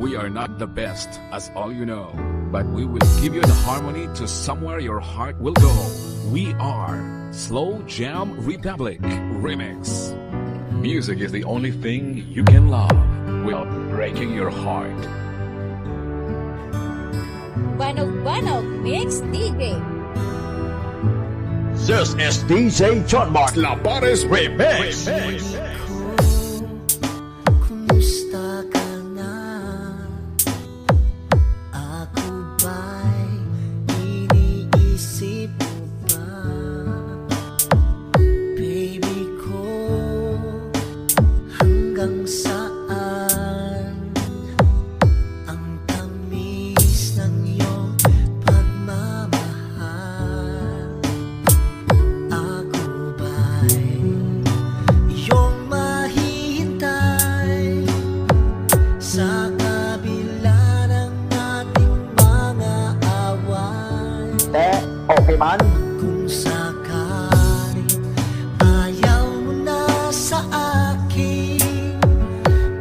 We are not the best, as all you know, but we will give you the harmony to somewhere your heart will go. We are Slow Jam Republic Remix. Music is the only thing you can love without breaking your heart. Banog Mix DJ. This is DJ John Mark Lapares Remix. Kumusta ka na? Ako ba'y iniisip mo pa? Baby ko, hanggang saan ang tamis ng iyong pagmamahal? Ako ba'y iyong mahihintay sa kabila ng ating mga away? Okay man? Kung sakaling ayaw mo na sa akin,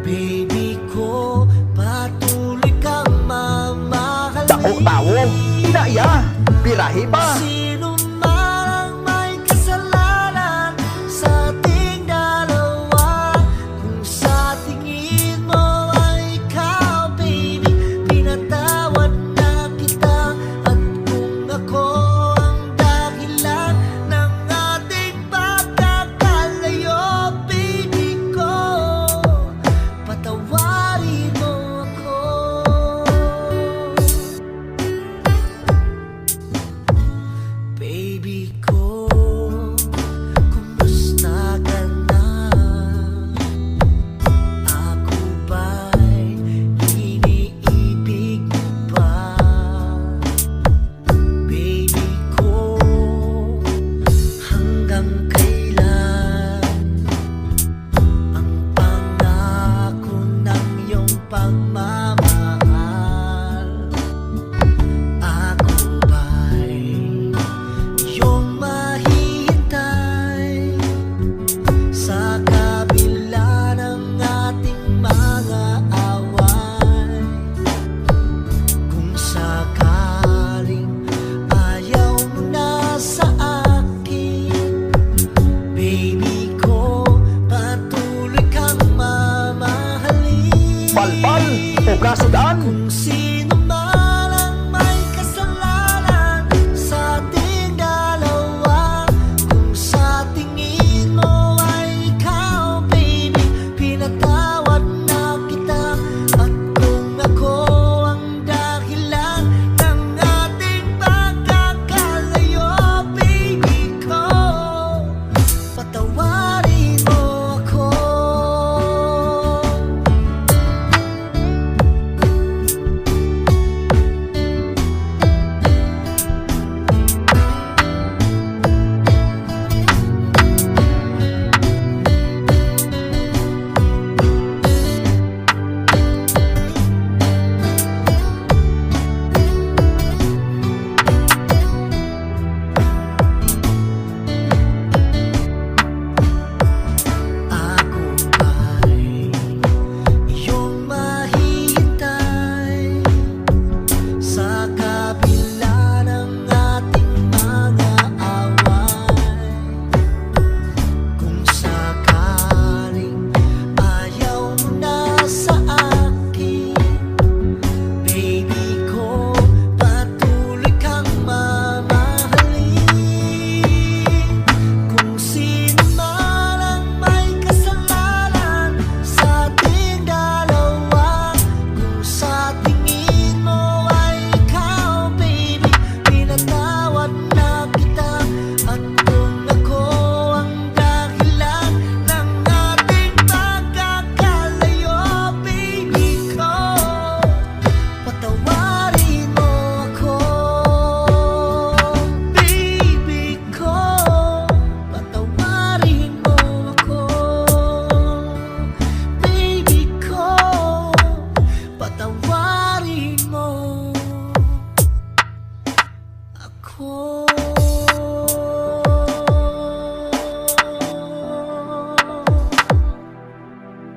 baby ko, patuloy kang mamahalin. Dako tao, inaya, pirahi pa. Sino man ang may kasalanan sa ating dalawa? Kung sa tingin mo ay ikaw, baby, pinatawad na kita. At kung ako ang dahilan ng ating pagkakalayo, baby ko, patawarin mo ako. Baby ko, kumusta ka na? Ako ba'y iniibig mo pa? Baby ko, hanggang kailan ang pangako ng iyong pagmamahal? Ako ba'y iyong mahihintay sa kabila ng ating mga away? Kung sakaling ayaw mo na sa akin, baby ko, patuloy kang mamahalin. Palpal o kasudan, Kung